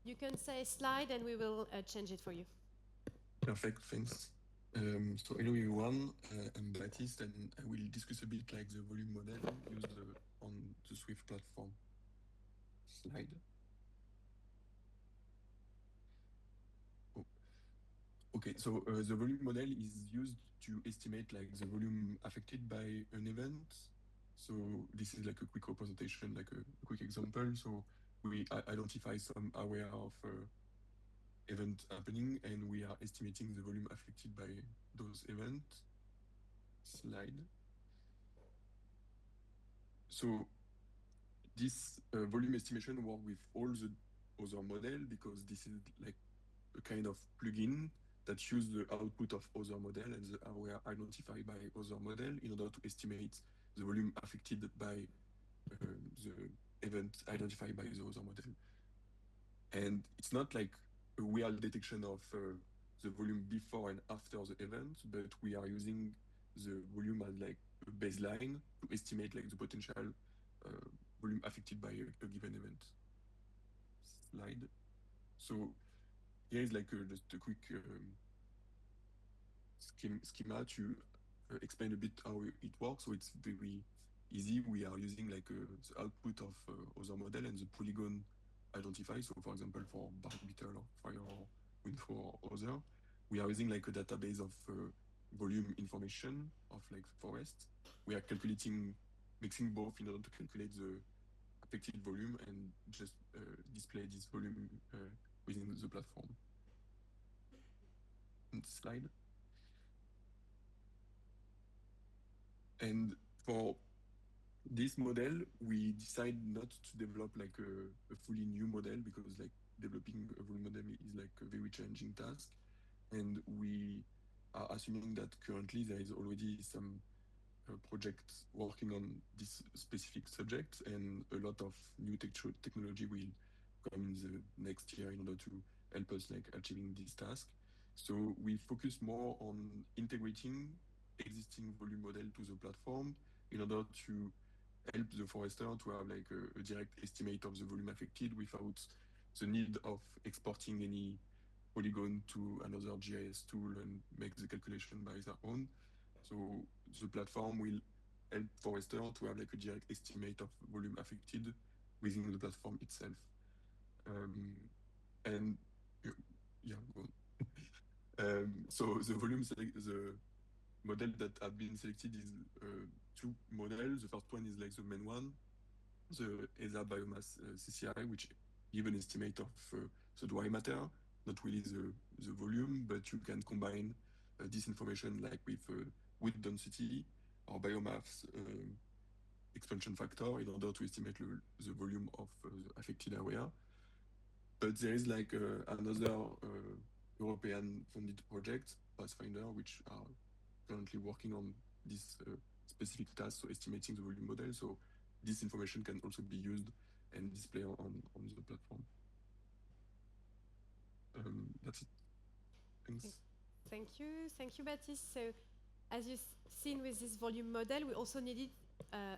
you can say slide and we will change it for you. Perfect, thanks. So hello everyone, I'm Baptiste and I will discuss a bit like the volume model used on the SWIFTT platform. Slide. Oh. Okay, so the volume model is used to estimate like the volume affected by an event. So this is like a quick representation, like a quick example. So we identify some area of event happening and we are estimating the volume affected by those events. Slide. So this volume estimation work with all the other model because this is like a kind of plugin that use the output of other model and the area identified by other model in order to estimate the volume affected by the event identified by the other model. And it's not like a real detection of the volume before and after the event, but we are using the volume as like a baseline to estimate like the potential volume affected by a given event. Slide. So here is like just a quick schema to explain a bit how it works. So it's very easy. We are using like the output of other model and the polygon identify. So for example, for bark beetle or fire or windfall or other, we are using like a database of volume information of like forest. We are calculating, mixing both in order to calculate the affected volume and just display this volume within the platform. Next slide. And for this model, we decide not to develop like a fully new model because like developing a volume model is like a very challenging task. And we are assuming that currently there is already some projects working on this specific subject, and a lot of new technology will come in the next year in order to help us like achieving this task. So we focus more on integrating existing volume model to the platform in order to help the forester to have like a direct estimate of the volume affected without the need of exporting any polygon to another GIS tool and make the calculation by their own. So the platform will help forester to have like a direct estimate of volume affected within the platform itself. And yeah, go on. So the volume the model that have been selected is two models. The first one is like the main one, the ESA biomass CCI, which give an estimate of the dry matter, not really the volume, but you can combine this information like with wood density or biomass expansion factor in order to estimate the volume of the affected area. But there is like another European funded project, Pathfinder, which are currently working on this specific task, so estimating the volume model. So this information can also be used and displayed on the platform. That's it. Thanks. Thank you, Baptiste. So as you've seen with this volume model, we also needed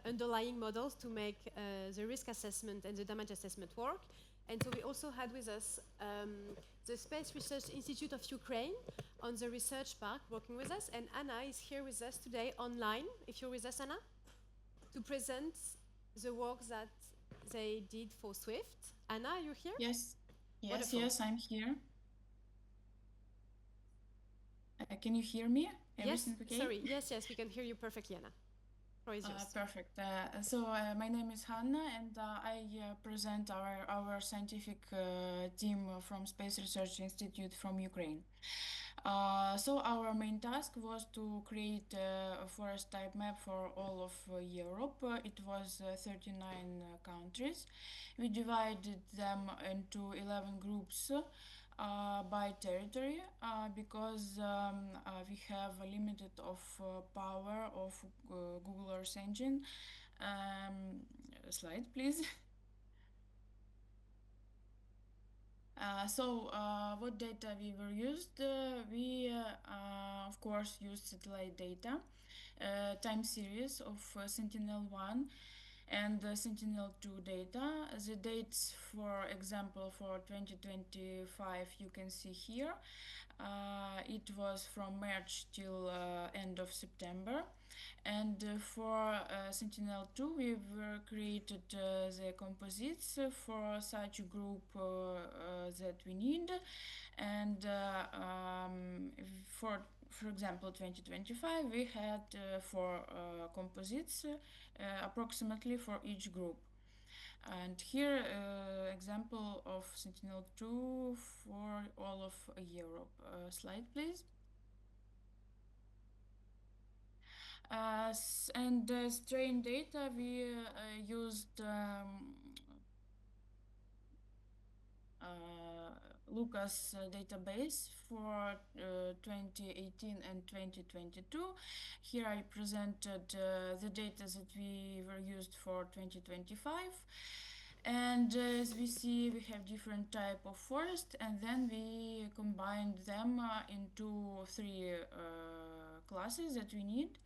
underlying models to make the risk assessment and the damage assessment work. And so we also had with us the Space Research Institute of Ukraine on the research part working with us. And Anna is here with us today online, if you're with us, Anna, to present the work that they did for SWIFTT. Anna, are you here? Yes, yes, Wonderful. yes, I'm here. Can you hear me? Everything yes, okay? sorry, yes, we can hear you perfectly, Anna. Perfect. So my name is Hanna, and I present our scientific team from Space Research Institute from Ukraine. So our main task was to create a forest type map for all of Europe. It was 39 countries. We divided them into 11 groups by territory because we have a limited of power of Google Earth Engine. Slide, please. So what data we were used? We of course used satellite data, time series of Sentinel-1 and Sentinel-2 data. The dates, for example, for 2025 you can see here. It was from March till end of September. And for Sentinel-2 we created the composites for such a group that we need. And for example 2025 we had 4 composites approximately for each group. And here example of Sentinel-2 for all of Europe. Slide please. And strain data, we used Lucas database for 2018 and 2022. Here I presented the data that we were used for 2025. And as we see, we have different type of forest, and then we combined them into three classes that we need.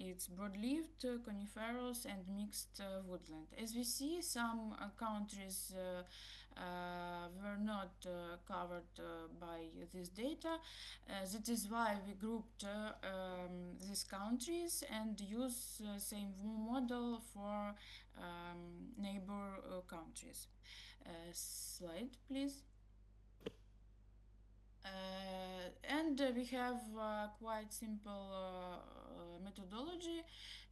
It's broad-leaved, coniferous, and mixed woodland. As we see, some countries were not covered by this data. That is why we grouped these countries and use same model for neighbor countries. Slide, please. And we have quite simple methodology.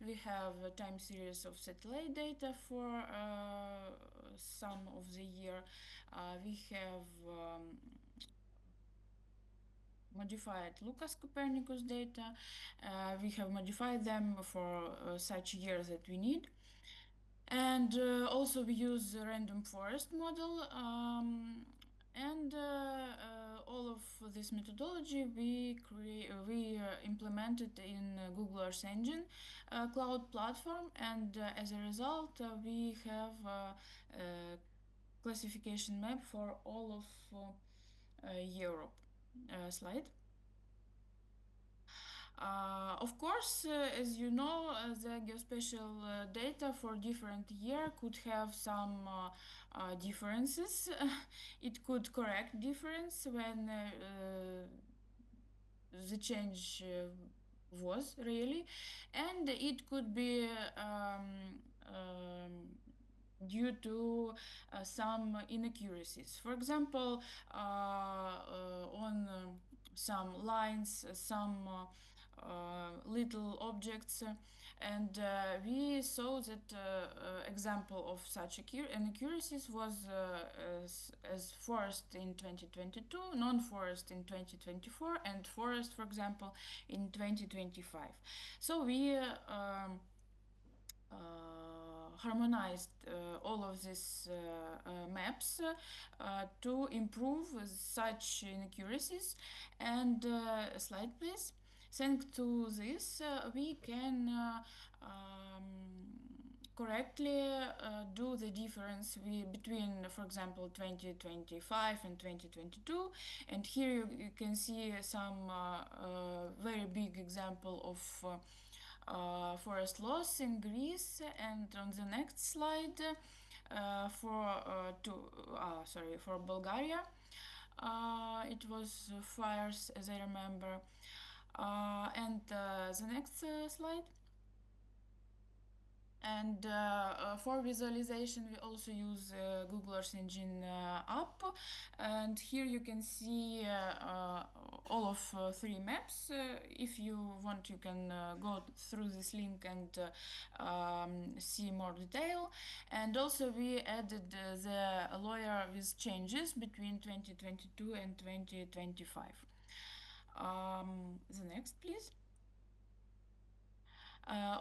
We have a time series of satellite data for some of the year. We have modified Lucas Copernicus data. We have modified them for such years that we need. And also we use the random forest model. And all of this methodology we implemented in Google Earth Engine cloud platform, and as a result we have a classification map for all of Europe. Slide. Of course, as you know, the geospatial data for different year could have some differences. It could correct difference when the change was really, and it could be due to some inaccuracies. For example, on some lines, some little objects, and we saw that example of such inaccuracies was as forest in 2022, non-forest in 2024, and forest, for example, in 2025. So we harmonized all of these maps to improve such inaccuracies. And slide, please. Thanks to this, we can correctly do the difference between, for example, 2025 and 2022. And here you can see some very big example of forest loss in Greece. And on the next slide, for Bulgaria, it was fires, as I remember. And the next slide. And for visualization, we also use Google Earth Engine app. And here you can see all of three maps. If you want, you can go through this link and see more detail. And also we added the layer with changes between 2022 and 2025. The next, please.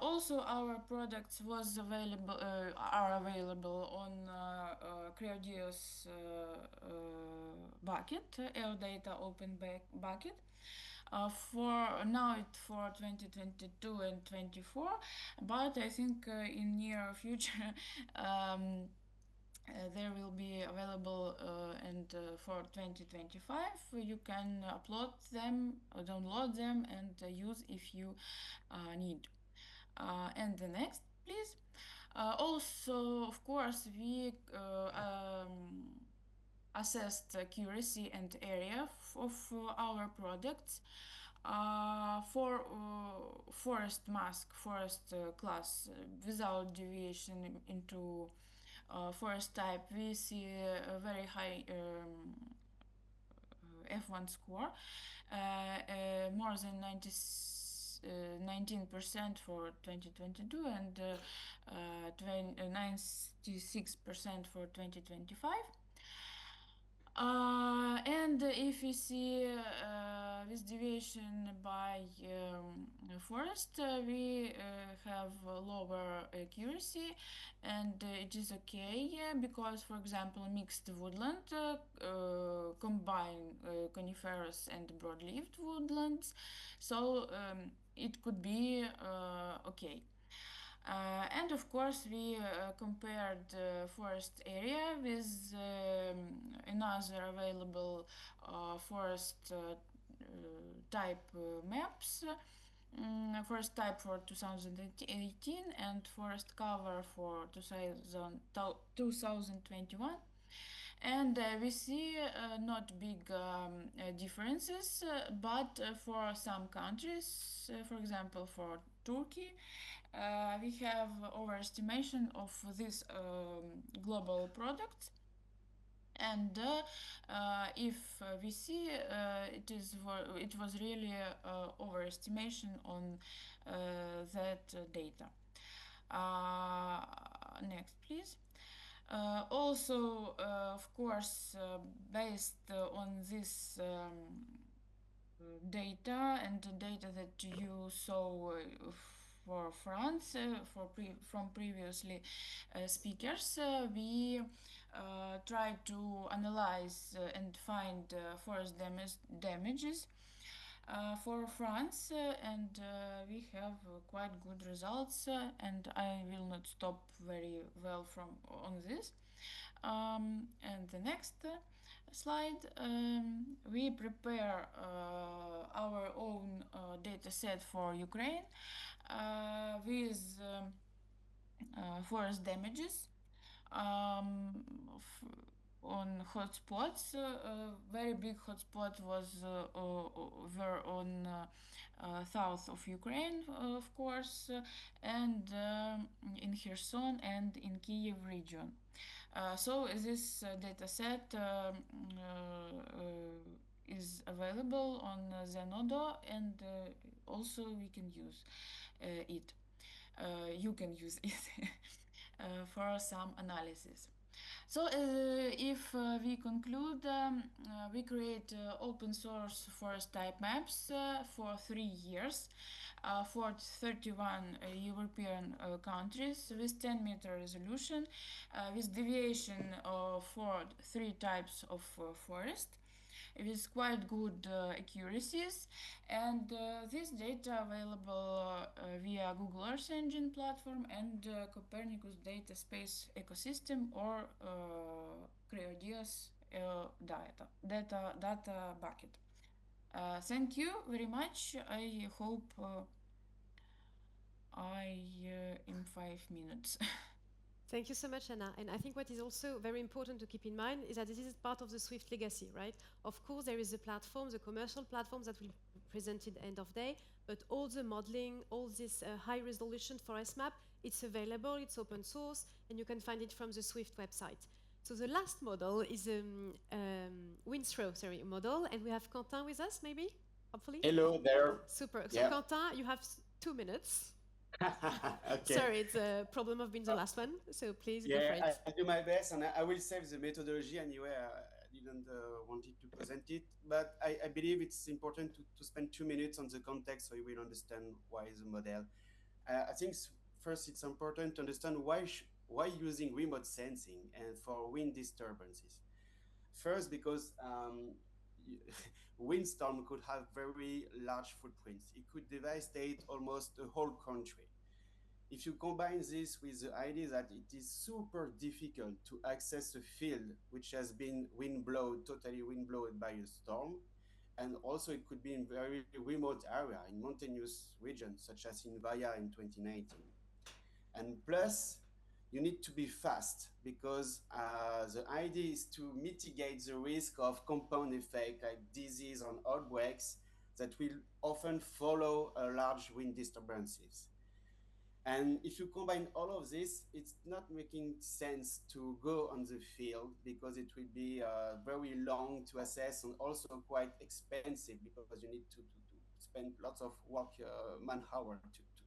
Also, our products are available on CreoDeos bucket, Air Data Open bucket. For now, it's for 2022 and 24, but I think in near future there will be available and for 2025 you can upload them, download them, and use if you need. And the next, please. Also, of course, we assessed accuracy and area of our products. For forest mask, forest class, without deviation into forest type, we see a very high F1 score, more than 19% for 2022 and 96% for 2025. And if you see with deviation by forest, we have lower accuracy, and it is okay because, for example, mixed woodland combine coniferous and broad-leaved woodlands, so it could be okay. And of course, we compared forest area with another available forest type maps. Forest type for 2018 and forest cover for 2021. And we see not big differences, but for some countries, for example, for Turkey, we have overestimation of this global product, and if we see it was really overestimation on that data. Next, please. Also, of course, based on this data and the data that you saw for France from previously speakers, we try to analyze and find forest damages for France, and we have quite good results, and I will not stop very well on this. And the next slide, we prepare our own data set for Ukraine with forest damages on hotspots. Very big hotspot were on south of Ukraine, of course, and in Kherson and in Kiev region. So this data set is available on Zenodo, and also we can use it. You can use it for some analysis. So if we conclude, we create open source forest type maps for 3 years for 31 European countries with 10-meter resolution, with deviation for 3 types of forest, with quite good accuracies, and this data available via Google Earth Engine platform and Copernicus data space ecosystem or CREODIAS data bucket. Thank you very much. I hope in 5 minutes. Thank you so much, Anna. And I think what is also very important to keep in mind is that this is part of the SWIFT legacy, right? Of course, there is the platform, the commercial platforms that will be presented end of day, but all the modeling, all this high resolution forest map, it's available, it's open source, and you can find it from the SWIFT website. So the last model is a Winthrow model, and we have Quentin with us, maybe, hopefully? Hello there. Super. Yeah. So Quentin, you have 2 minutes. Okay. Sorry, it's a problem of being the last one, so please go for it. Yeah, I'll do my best, and I will save the methodology anyway. I didn't wanted to present it, but I believe it's important to spend 2 minutes on the context so you will understand why the model. I think first it's important to understand why using remote sensing and for wind disturbances. First, because windstorm could have very large footprints. It could devastate almost a whole country. If you combine this with the idea that it is super difficult to access a field which has been totally windblown by a storm, and also it could be in very remote area, in mountainous regions, such as in Vaya in 2019. And plus, you need to be fast because the idea is to mitigate the risk of compound effect like disease on outbreaks that will often follow large wind disturbances. And if you combine all of this, it's not making sense to go on the field because it will be very long to assess and also quite expensive because you need to spend lots of work man-hour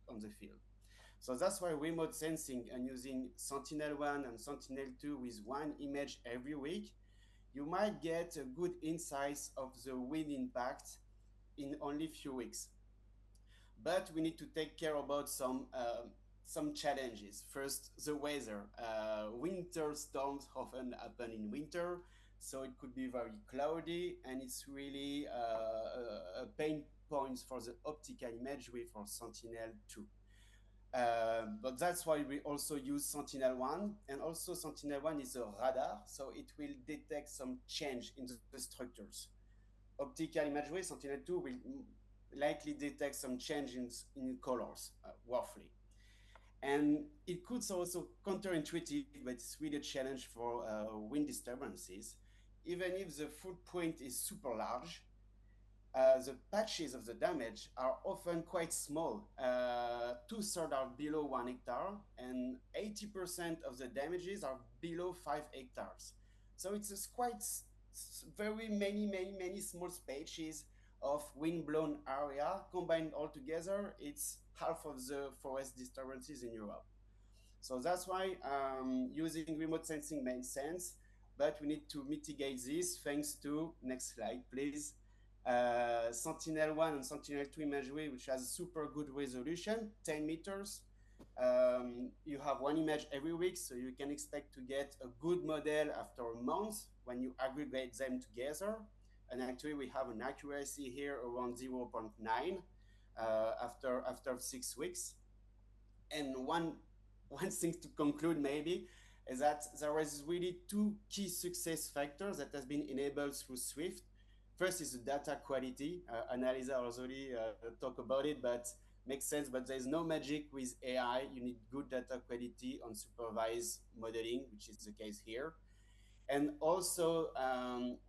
on the field. So that's why remote sensing and using Sentinel-1 and Sentinel-2 with one image every week, you might get a good insights of the wind impact in only few weeks. But we need to take care about some challenges. First, the weather. Winter storms often happen in winter, so it could be very cloudy, and it's really a pain point for the optical imagery for Sentinel-2. But that's why we also use Sentinel-1, and also Sentinel-1 is a radar, so it will detect some change in the structures. Optical imagery, Sentinel-2 will likely detect some change in colors, roughly. And it could also counterintuitive, but it's really a challenge for wind disturbances. Even if the footprint is super large, the patches of the damage are often quite small. 2/3 are below 1 hectare, and 80% of the damages are below 5 hectares. So it's quite very many small patches of wind-blown area. Combined all together, it's half of the forest disturbances in Europe. So that's why using remote sensing makes sense, but we need to mitigate this thanks to, next slide, please, Sentinel-1 and Sentinel-2 imagery, which has super good resolution, 10 meters. You have one image every week, so you can expect to get a good model after a month when you aggregate them together. And actually, we have an accuracy here around 0.9 after 6 weeks. And one thing to conclude maybe is that there is really two key success factors that has been enabled through SWIFTT. First is the data quality. Annalisa already talked about it, but makes sense. But there's no magic with AI. You need good data quality on supervised modeling, which is the case here. And also,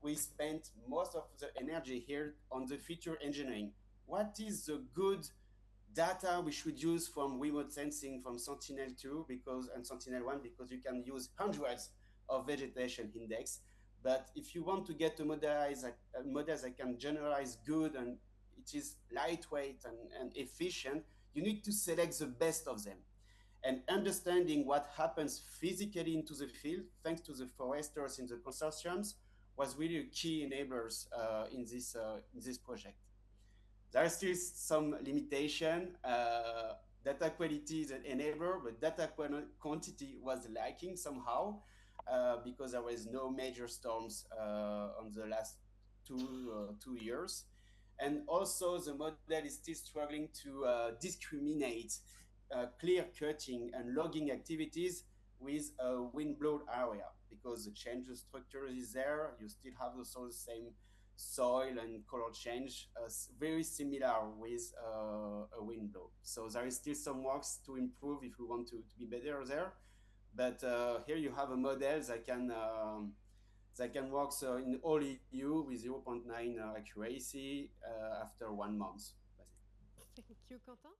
we spent most of the energy here on the feature engineering. What is the good data we should use from remote sensing from Sentinel-2 and Sentinel-1, because you can use hundreds of vegetation index. But if you want to get a model that can generalize good and it is lightweight and efficient, you need to select the best of them. And understanding what happens physically into the field, thanks to the foresters in the consortiums, was really a key enablers in this project. There are still some limitation. Data quality is an enabler, but data quantity was lacking somehow because there was no major storms on the last two years. And also the model is still struggling to discriminate clear cutting and logging activities with a wind-blown area, because the change of structure is there. You still have also the same soil and color change, very similar with a wind blow. So there is still some works to improve if we want to be better there. But here you have a model that can work in all EU with 0.9 accuracy after 1 month. Thank you, Quentin.